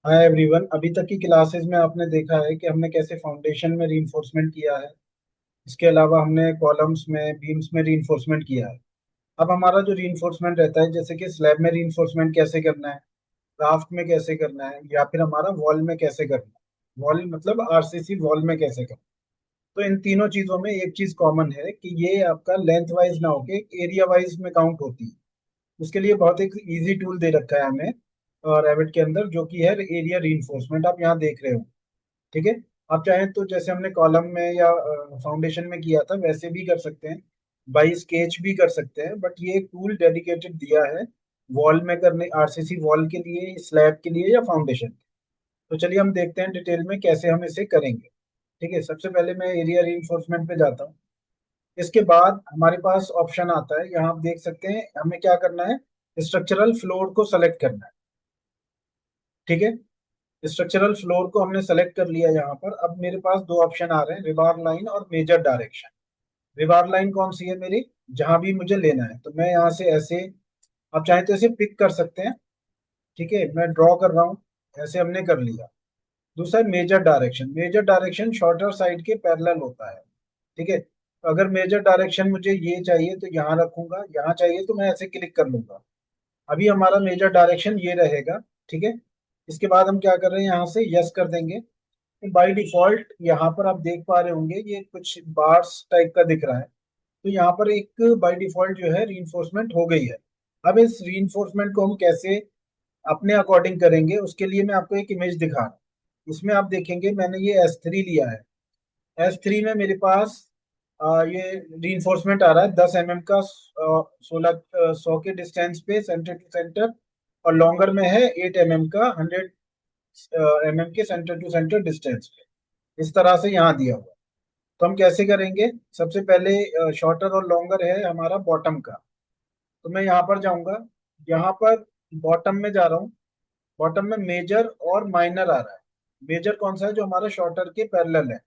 Hi everyone. अभी तक की क्लासेस में आपने देखा है कि हमने कैसे फाउंडेशन में रीइंफोर्समेंट किया है। इसके अलावा हमने कॉलम्स में बीम्स में रीइंफोर्समेंट किया है। अब हमारा जो रीइंफोर्समेंट रहता है, जैसे कि स्लैब में रीइंफोर्समेंट कैसे करना है, राफ्ट में कैसे करना है, या फिर हमारा वॉल में कैसे करना है, वॉल मतलब आरसीसी वॉल में कैसे करना है। तो इन तीनों चीजों में एक चीज कॉमन है कि ये आपका लेंथ वाइज ना होके एरिया वाइज में काउंट होती है। उसके लिए बहुत एक इजी टूल दे रखा है हमें और रेविट के अंदर, जो कि है एरिया रीइंफोर्समेंट। आप यहाँ देख रहे हो, ठीक है। आप चाहें तो जैसे हमने कॉलम में या फाउंडेशन में किया था वैसे भी कर सकते हैं, बाई स्केच भी कर सकते हैं, बट ये एक टूल डेडिकेटेड दिया है वॉल में करने, आरसीसी वॉल के लिए, स्लैब के लिए या फाउंडेशन। तो चलिए हम देखते हैं डिटेल में कैसे हम इसे करेंगे। ठीक है, सबसे पहले मैं एरिया रीइंफोर्समेंट पे जाता हूँ। इसके बाद हमारे पास ऑप्शन आता है, यहाँ आप देख सकते हैं हमें क्या करना है। स्ट्रक्चरल फ्लोर को सेलेक्ट करना है। ठीक है, स्ट्रक्चरल फ्लोर को हमने सेलेक्ट कर लिया। यहाँ पर अब मेरे पास दो ऑप्शन आ रहे हैं, रिबार लाइन और मेजर डायरेक्शन। रिबार लाइन कौन सी है मेरी, जहां भी मुझे लेना है, तो मैं यहाँ से ऐसे, आप चाहें तो ऐसे पिक कर सकते हैं। ठीक है, मैं ड्रॉ कर रहा हूँ, ऐसे हमने कर लिया। दूसरा major direction, major direction shorter side के पैरेलल होता है। ठीक है, तो अगर मेजर डायरेक्शन मुझे ये चाहिए तो यहाँ रखूंगा, यहाँ चाहिए तो मैं ऐसे क्लिक कर लूंगा। अभी हमारा मेजर डायरेक्शन ये रहेगा। ठीक है, इसके बाद हम क्या कर रहे हैं, यहाँ से यस कर देंगे। बाय डिफॉल्ट यहाँ पर आप देख पा रहे होंगे ये कुछ बार्स टाइप का दिख रहा है। तो यहाँ पर एक बाय डिफॉल्ट जो है रीइंफोर्समेंट हो गई है। अब इस रीइंफोर्समेंट को हम कैसे अपने अकॉर्डिंग करेंगे, उसके लिए मैं आपको एक इमेज दिखा रहा हूँ। इसमें आप देखेंगे मैंने ये S3 लिया है। S3 में मेरे पास ये रीइंफोर्समेंट आ रहा है 10 mm का, 100 के डिस्टेंस पे सेंटर टू सेंटर। और लॉन्गर में है 8 mm का, 100 mm के सेंटर टू सेंटर डिस्टेंस पे। इस तरह से यहाँ दिया हुआ। तो हम कैसे करेंगे, सबसे पहले शॉर्टर और लॉन्गर है हमारा बॉटम का। तो मैं यहाँ पर जाऊंगा, यहाँ पर बॉटम में जा रहा हूँ। बॉटम में मेजर और माइनर आ रहा है। मेजर कौन सा है, जो हमारा शॉर्टर के पैरेलल है।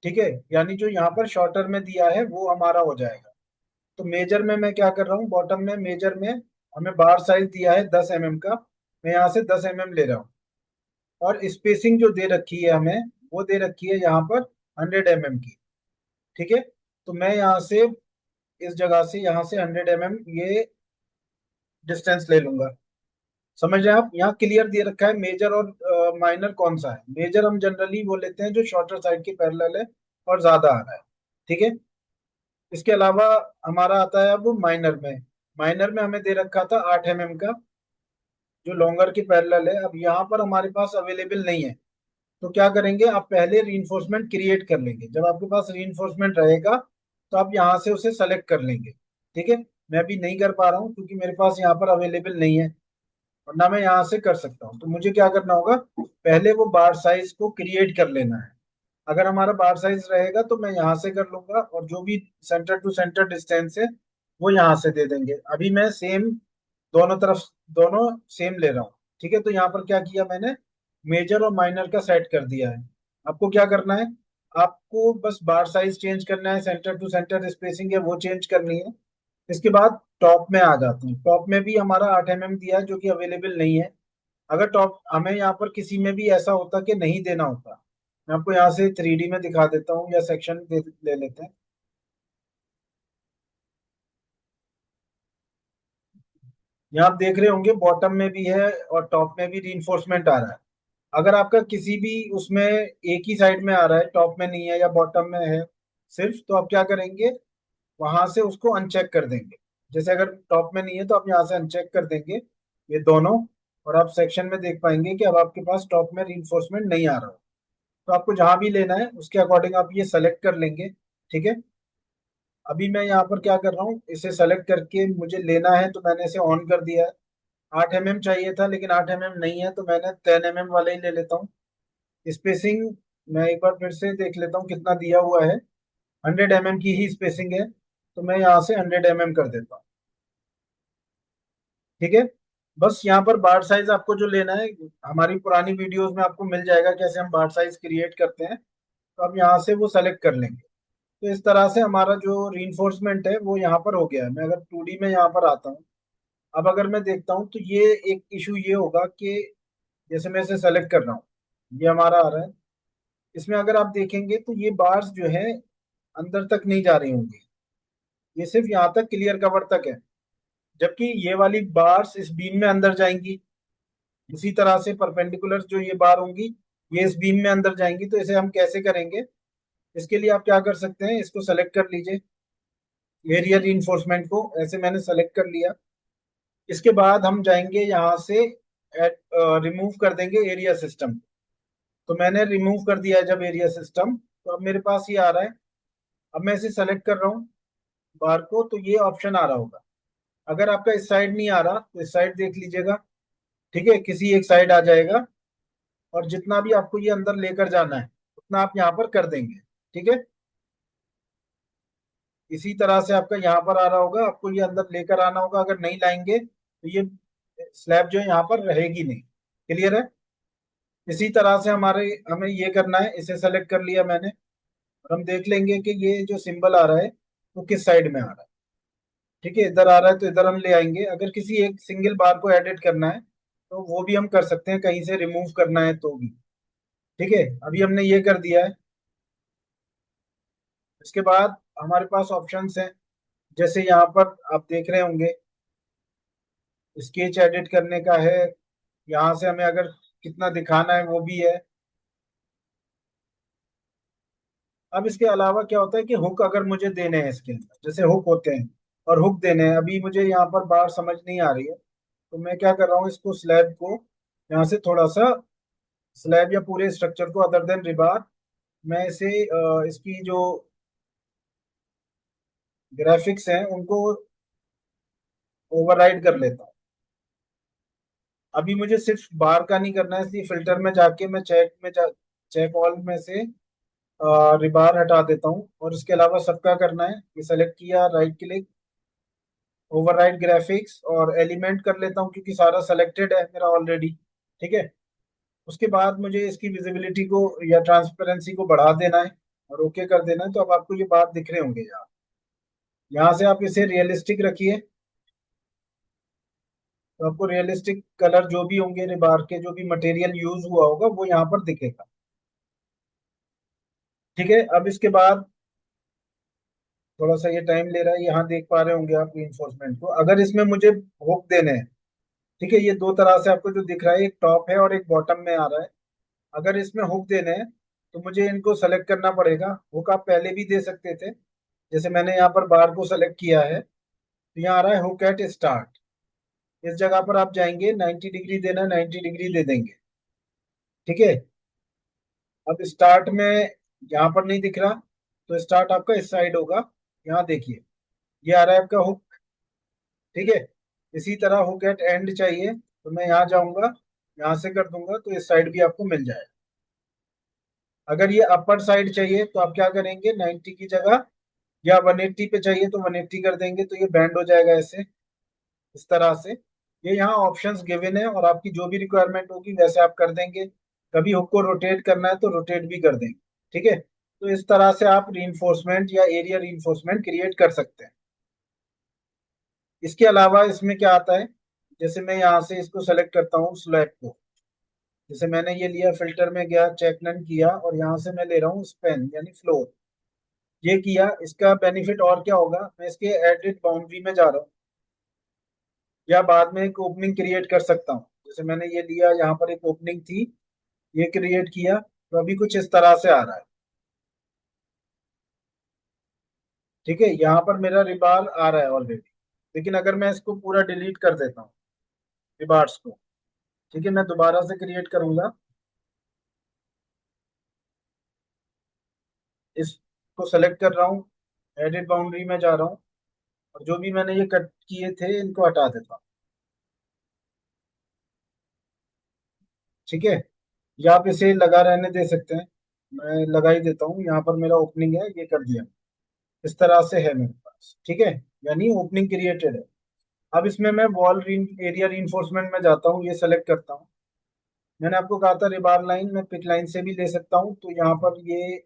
ठीक है, यानी जो यहाँ पर शॉर्टर में दिया है वो हमारा हो जाएगा। तो मेजर में मैं क्या कर रहा हूँ, बॉटम में मेजर में हमें बार साइज दिया है 10 mm का। मैं यहाँ से 10 mm ले रहा हूँ। और स्पेसिंग जो दे रखी है हमें, वो दे रखी है यहाँ पर 100 mm की। ठीक है, तो मैं यहाँ से, इस जगह से यहाँ से 100 mm ये डिस्टेंस ले लूंगा। समझ रहे हैं आप, यहाँ क्लियर दे रखा है मेजर और माइनर कौन सा है। मेजर हम जनरली वो लेते हैं जो शॉर्टर साइड के पैरेलल है और ज्यादा आ रहा है। ठीक है, इसके अलावा हमारा आता है अब माइनर में। माइनर में हमें दे रखा था 8 mm का, जो लॉन्गर के पैरेलल है। अब यहाँ पर हमारे पास अवेलेबल नहीं है। तो क्या करेंगे, आप पहले रीइंफोर्समेंट क्रिएट कर लेंगे। जब आपके पास रीइंफोर्समेंट रहेगा तो आप यहाँ से उसे सेलेक्ट कर लेंगे। ठीक है, मैं अभी नहीं कर पा रहा हूँ क्योंकि मेरे पास यहाँ पर अवेलेबल नहीं है, और ना मैं यहाँ से कर सकता हूँ। तो मुझे क्या करना होगा, पहले वो बार साइज को क्रिएट कर लेना है। अगर हमारा बार साइज रहेगा तो मैं यहाँ से कर लूंगा, और जो भी सेंटर टू सेंटर डिस्टेंस है वो यहाँ से दे देंगे। अभी मैं सेम दोनों तरफ, दोनों सेम ले रहा हूँ। ठीक है, तो यहाँ पर क्या किया मैंने, मेजर और माइनर का सेट कर दिया है। आपको क्या करना है, आपको बस बार साइज चेंज करना है, सेंटर टू सेंटर स्पेसिंग है वो चेंज करनी है। इसके बाद टॉप में आ जाते हैं। टॉप में भी हमारा 8 mm दिया है जो कि अवेलेबल नहीं है। अगर टॉप हमें यहाँ पर किसी में भी ऐसा होता कि नहीं देना होता, मैं आपको यहाँ से 3D में दिखा देता हूँ, या सेक्शन ले लेते हैं। यहाँ आप देख रहे होंगे बॉटम में भी है और टॉप में भी रीइंफोर्समेंट आ रहा है। अगर आपका किसी भी उसमें एक ही साइड में आ रहा है, टॉप में नहीं है या बॉटम में है सिर्फ, तो आप क्या करेंगे, वहां से उसको अनचेक कर देंगे। जैसे अगर टॉप में नहीं है तो आप यहाँ से अनचेक कर देंगे ये दोनों, और आप सेक्शन में देख पाएंगे कि अब आपके पास टॉप में रीइंफोर्समेंट नहीं आ रहा हो। तो आपको जहां भी लेना है उसके अकॉर्डिंग आप ये सेलेक्ट कर लेंगे। ठीक है, अभी मैं यहाँ पर क्या कर रहा हूँ, इसे सेलेक्ट करके मुझे लेना है तो मैंने इसे ऑन कर दिया है। 8 mm चाहिए था लेकिन 8 mm नहीं है, तो मैंने 10 mm वाले ही ले लेता हूँ। स्पेसिंग मैं एक बार फिर से देख लेता हूँ कितना दिया हुआ है। 100 mm की ही स्पेसिंग है, तो मैं यहाँ से 100 mm कर देता हूँ। ठीक है, बस यहाँ पर बार्ट साइज आपको जो लेना है, हमारी पुरानी वीडियोस में आपको मिल जाएगा कैसे हम बार्ट साइज क्रिएट करते हैं। तो आप यहाँ से वो सेलेक्ट कर लेंगे। तो इस तरह से हमारा जो रीइंफोर्समेंट है वो यहाँ पर हो गया है। मैं अगर 2D में यहाँ पर आता हूँ, अब अगर मैं देखता हूँ तो ये एक इशू ये होगा कि जैसे मैं इसे सेलेक्ट कर रहा हूँ, ये हमारा आ रहा है। इसमें अगर आप देखेंगे तो ये बार्स जो है अंदर तक नहीं जा रही होंगी, ये सिर्फ यहाँ तक क्लियर कवर तक है। जबकि ये वाली बार्स इस बीम में अंदर जाएंगी, उसी तरह से परपेंडिकुलर जो ये बार होंगी ये इस बीम में अंदर जाएंगी। तो इसे हम कैसे करेंगे, इसके लिए आप क्या कर सकते हैं, इसको सेलेक्ट कर लीजिए, एरिया रीइंफोर्समेंट को ऐसे मैंने सेलेक्ट कर लिया। इसके बाद हम जाएंगे यहाँ से रिमूव कर देंगे एरिया सिस्टम। तो मैंने रिमूव कर दिया है जब एरिया सिस्टम, तो अब मेरे पास ये आ रहा है। अब मैं इसे सेलेक्ट कर रहा हूँ बार को, तो ये ऑप्शन आ रहा होगा। अगर आपका इस साइड नहीं आ रहा तो इस साइड देख लीजिएगा, ठीक है, किसी एक साइड आ जाएगा। और जितना भी आपको ये अंदर लेकर जाना है उतना आप यहाँ पर कर देंगे, ठीक है। इसी तरह से आपका यहाँ पर आ रहा होगा, आपको ये अंदर लेकर आना होगा। अगर नहीं लाएंगे तो ये स्लैब जो है यहाँ पर रहेगी नहीं। क्लियर है। इसी तरह से हमारे हमें ये करना है, इसे सेलेक्ट कर लिया मैंने, और हम देख लेंगे कि ये जो सिंबल आ रहा है वो किस साइड में आ रहा है। ठीक है, इधर आ रहा है तो इधर हम ले आएंगे। अगर किसी एक सिंगल बार को एडिट करना है तो वो भी हम कर सकते हैं, कहीं से रिमूव करना है तो भी। ठीक है, अभी हमने ये कर दिया है। इसके बाद हमारे पास ऑप्शंस हैं, जैसे यहाँ पर आप देख रहे होंगे स्केच एडिट करने का है। यहाँ से हमें अगर कितना दिखाना है वो भी है। अब इसके अलावा क्या होता है कि हुक अगर मुझे देने हैं इसके अंदर, जैसे हुक होते हैं और हुक देने हैं, अभी मुझे यहाँ पर बार समझ नहीं आ रही है, तो मैं क्या कर रहा हूँ, इसको स्लैब को यहाँ से थोड़ा सा, स्लैब या पूरे स्ट्रक्चर को अदर देन रिबार, मैं इसे इसकी जो ग्राफिक्स हैं उनको ओवरराइड कर लेता हूँ। अभी मुझे सिर्फ बार का नहीं करना है, इसलिए फिल्टर में जाके मैं चेक ऑल में से रिबार हटा देता हूँ, और इसके अलावा सबका करना है। ये सेलेक्ट किया, राइट क्लिक, ओवरराइड ग्राफिक्स, और एलिमेंट कर लेता हूँ क्योंकि सारा सेलेक्टेड है मेरा ऑलरेडी। ठीक है, उसके बाद मुझे इसकी विजिबिलिटी को या ट्रांसपेरेंसी को बढ़ा देना है और ओके कर देना है। तो अब आपको ये बात दिख रहे होंगे यहाँ। यहाँ से आप इसे रियलिस्टिक रखिए, तो आपको रियलिस्टिक कलर जो भी होंगे रिबार के, जो भी मटेरियल यूज हुआ होगा वो यहाँ पर दिखेगा। ठीक है, अब इसके बाद थोड़ा सा ये टाइम ले रहा है, यहाँ देख पा रहे होंगे आप रीइंफोर्समेंट को। अगर इसमें मुझे हुक देने हैं, ठीक है, ये दो तरह से आपको जो दिख रहा है, एक टॉप है और एक बॉटम में आ रहा है। अगर इसमें हुक देने हैं तो मुझे इनको सेलेक्ट करना पड़ेगा। हुक आप पहले भी दे सकते थे, जैसे मैंने यहाँ पर बार को सेलेक्ट किया है, तो यहाँ आ रहा है हुक एट स्टार्ट। इस जगह पर आप जाएंगे, 90 डिग्री देना, 90 डिग्री दे देंगे। ठीक है, अब स्टार्ट में यहाँ पर नहीं दिख रहा, तो स्टार्ट आपका इस साइड होगा। यहाँ देखिए, ये आ रहा है आपका हुक। ठीक है, इसी तरह हुक एट एंड चाहिए तो मैं यहाँ जाऊंगा, यहाँ से कर दूंगा तो इस साइड भी आपको मिल जाएगा। अगर ये अपर साइड चाहिए तो आप क्या करेंगे, 90 की जगह, या 180 पे चाहिए तो 180 कर देंगे, तो ये बैंड हो जाएगा ऐसे, इस तरह से। ये यहाँ ऑप्शंस गिवन है और आपकी जो भी रिक्वायरमेंट होगी वैसे आप कर देंगे। कभी हुक को रोटेट करना है तो रोटेट भी कर देंगे। ठीक है, तो इस तरह से आप रीइंफोर्समेंट या एरिया रीइंफोर्समेंट क्रिएट कर सकते हैं। इसके अलावा इसमें क्या आता है, जैसे मैं यहाँ से इसको सेलेक्ट करता हूँ स्लैब को, जैसे मैंने ये लिया, फिल्टर में गया, चेक नन किया, और यहाँ से मैं ले रहा हूँ स्पेन यानी फ्लोर, ये किया। इसका बेनिफिट और क्या होगा, मैं इसके एडिट बाउंड्री में जा रहा हूँ, या बाद में एक ओपनिंग क्रिएट कर सकता हूँ। जैसे मैंने ये लिया, यहाँ पर एक ओपनिंग थी, ये क्रिएट किया, तो अभी कुछ इस तरह से आ रहा है। ठीक है, यहाँ पर मेरा रिबार आ रहा है ऑलरेडी। लेकिन अगर मैं इसको पूरा डिलीट कर देता हूँ रिबार्स को, ठीक है, मैं दोबारा से क्रिएट करूंगा, इसको सेलेक्ट कर रहा हूँ, एडिट बाउंड्री में जा रहा हूँ, और जो भी मैंने ये कट किए थे इनको हटा देता हूँ। ठीक है, या आप इसे लगा रहने दे सकते हैं, मैं लगा ही देता हूँ। यहाँ पर मेरा ओपनिंग है, ये कर दिया, इस तरह से है मेरे पास। ठीक है, यानी ओपनिंग क्रिएटेड है। अब इसमें मैं वॉल एरिया रीइंफोर्समेंट में जाता हूँ, ये सेलेक्ट करता हूँ। मैंने आपको कहा था रिबार लाइन, मैं पिक लाइन से भी ले सकता हूँ, तो यहाँ पर ये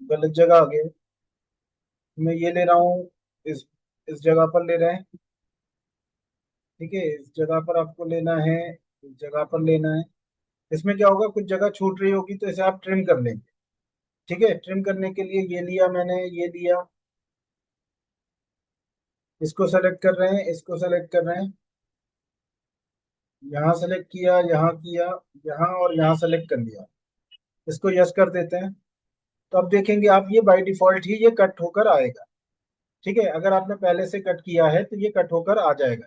गलत जगह आ गया। मैं ये ले रहा हूँ, इस जगह पर ले रहे हैं। ठीक है, इस जगह पर आपको लेना है इस जगह पर लेना है। इसमें क्या होगा, कुछ जगह छूट रही होगी तो इसे आप ट्रिम कर लेंगे। ठीक है, ट्रिम करने के लिए ये लिया मैंने, ये लिया, इसको सेलेक्ट कर रहे हैं, इसको सेलेक्ट कर रहे हैं, यहाँ सेलेक्ट किया, यहाँ किया, यहाँ और यहाँ सेलेक्ट कर लिया। इसको यस कर देते हैं। तो अब देखेंगे आप, ये बाय डिफॉल्ट ही ये कट होकर आएगा। ठीक है, अगर आपने पहले से कट किया है तो ये कट होकर आ जाएगा।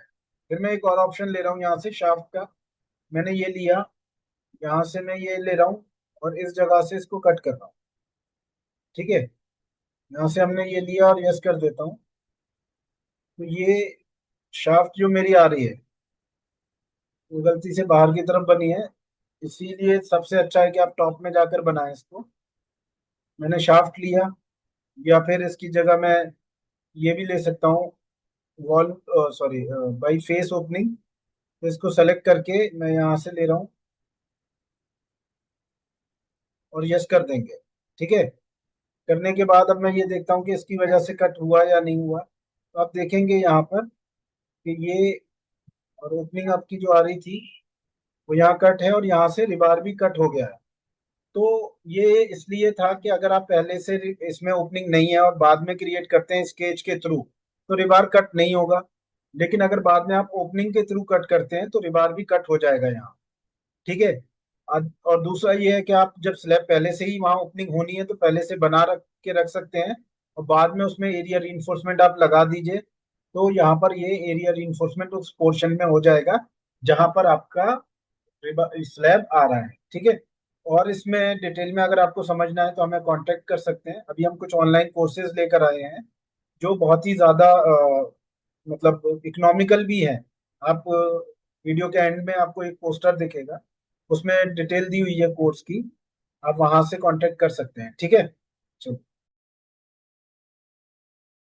फिर मैं एक और ऑप्शन ले रहा हूँ यहाँ से शाफ्ट का। मैंने ये लिया, यहाँ से मैं ये ले रहा हूँ और इस जगह से इसको कट कर रहा हूँ। ठीक है, यहाँ से हमने ये लिया और यस कर देता हूँ। तो ये शाफ्ट जो मेरी आ रही है वो गलती से बाहर की तरफ बनी है, इसीलिए सबसे अच्छा है कि आप टॉप में जाकर बनाएं इसको। मैंने शाफ्ट लिया, या फिर इसकी जगह मैं ये भी ले सकता हूँ, wall, sorry, by face opening. तो इसको सेलेक्ट करके मैं यहाँ से ले रहा हूँ और यस कर देंगे। ठीक है, करने के बाद अब मैं ये देखता हूँ कि इसकी वजह से कट हुआ या नहीं हुआ। तो आप देखेंगे यहाँ पर कि ये, और ओपनिंग आपकी जो आ रही थी वो यहाँ कट है और यहाँ से रिबार भी कट हो गया है। तो ये इसलिए था कि अगर आप पहले से इसमें ओपनिंग नहीं है और बाद में क्रिएट करते हैं स्केच के थ्रू, तो रिबार कट नहीं होगा। लेकिन अगर बाद में आप ओपनिंग के थ्रू कट करते हैं तो रिबार भी कट हो जाएगा यहाँ। ठीक है। और दूसरा ये है कि आप जब स्लैब पहले से ही वहां ओपनिंग होनी है तो पहले से बना रख के रख सकते हैं, और बाद में उसमें एरिया रीइंफोर्समेंट आप लगा दीजिए। तो यहाँ पर ये एरिया रीइंफोर्समेंट उस पोर्शन में हो जाएगा जहां पर आपका स्लैब आ रहा है। ठीक है। और इसमें डिटेल में अगर आपको समझना है तो हमें कांटेक्ट कर सकते हैं। अभी हम कुछ ऑनलाइन कोर्सेज लेकर आए हैं जो बहुत ही ज्यादा मतलब इकोनॉमिकल भी है। आप वीडियो के एंड में आपको एक पोस्टर दिखेगा, उसमें डिटेल दी हुई है कोर्स की, आप वहां से कांटेक्ट कर सकते हैं। ठीक है। चलो।